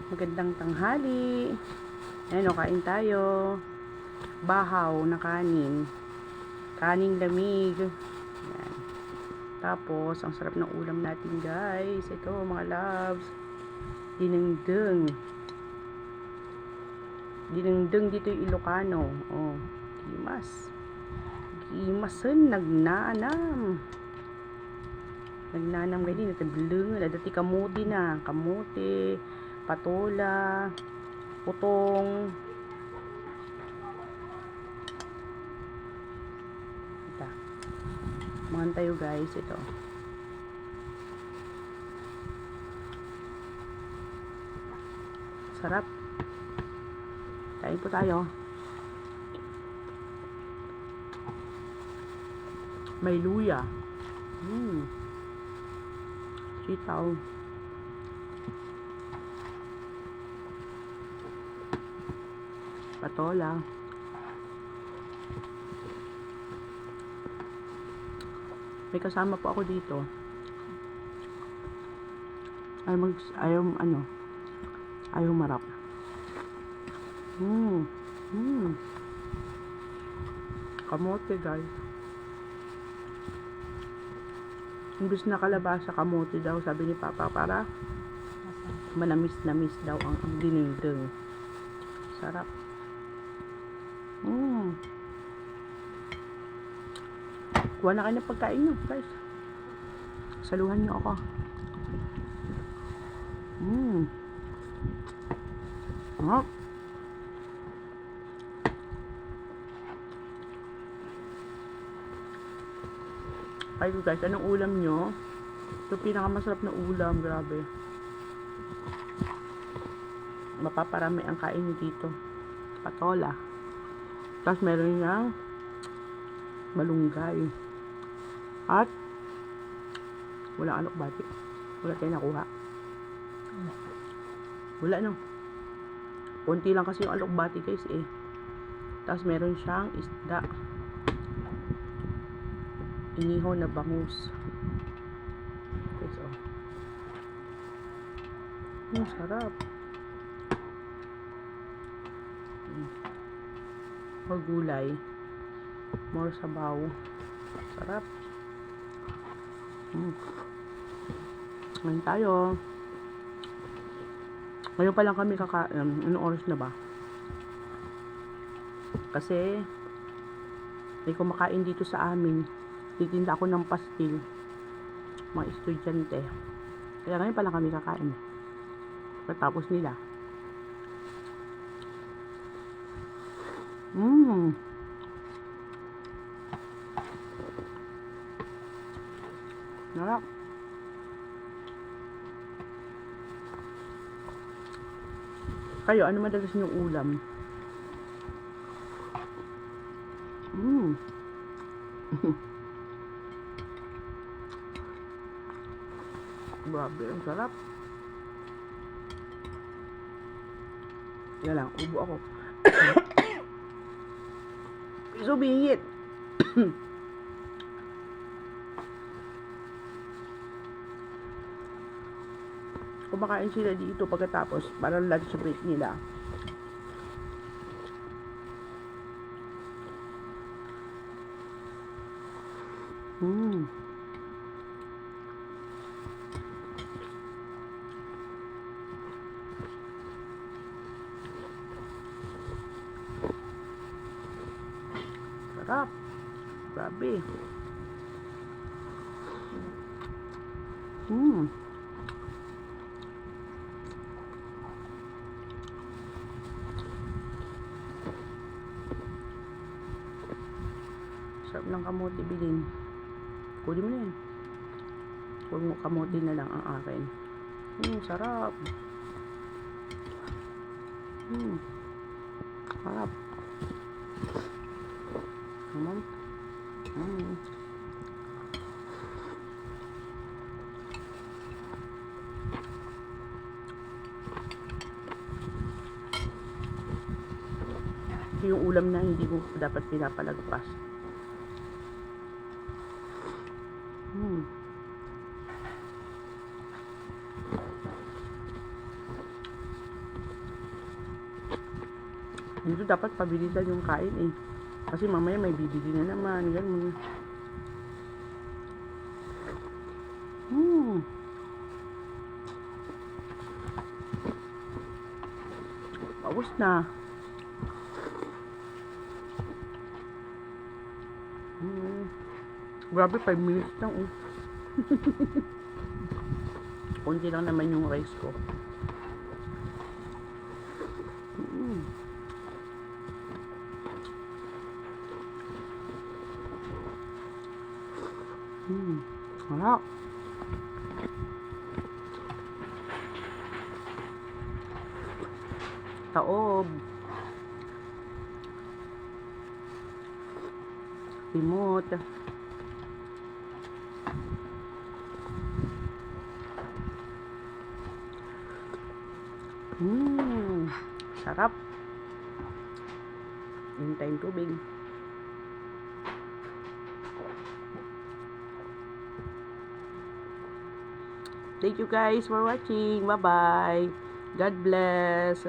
Magandang tanghali. Ayan o, kain tayo. Bahaw na kanin. Kaning lamig. Ayan. Tapos, ang sarap ng ulam natin guys. Ito mga loves. Dinengdeng. Dinengdeng dito yung Ilocano. Oh, gimas. Gimasen, nagnanam. Nagnanam ganyan. Natablungan. Dati kamuti na. Kamuti. Patola. Putong. Ito. Mangan tayo guys. Ito. Sarap. Kain po tayo. May luya. Sitaw. Patola. May kasama po ako dito. Ayaw marap. Kamote guys. Imbis na kalabasa, kamote daw, sabi ni Papa, para manamis-namis daw ang dinengdeng. Sarap. Kuha na kayo ng pagkain nyo, guys. Saluhan nyo ako. Sarap. Kayo guys, anong ulam nyo? Ito pinakamasarap na ulam, grabe. Mapaparami ang kain nyo dito. Patola. Tapos meron niyang malunggay. At wala alokbati. Wala tayo nakuha. Wala no. Konti lang kasi yung alokbati guys eh. Tapos meron siyang isda. Inihaw na bangus. Guys oh. Sarap. More gulay. More sabaw. Sarap. Ngayon tayo. Ngayon pa lang kami kakain. Anong oras na ba? Kasi may kumakain dito sa amin. Titinda ako ng pastil. Mga estudyante. Kaya ngayon pa lang kami kakain. Pagkatapos nila. Sarap. Kayo, ano madalas yung ulam? Grabe, ang sarap. Yan lang, ubo ako. So bingit. Kumakain sila dito pagkatapos para lunch break nila. Sarap. Grabe. Sarap ng kamote bilin. Kunin mo na yan. Huwag mo kamote na lang ang akin. Sarap. Sarap. Ito yung ulam na hindi mo dapat pinapalagpas. Dito dapat pabilisan yung kain eh. Kasi mamaya may bibili na naman. Ganun. Paus na. Grabe, 5 minutes lang oh. Kunti lang naman yung rice ko. Harap. Taob. Timot. Sarap. Hintayin tubig. Thank you guys for watching. Bye-bye. God bless.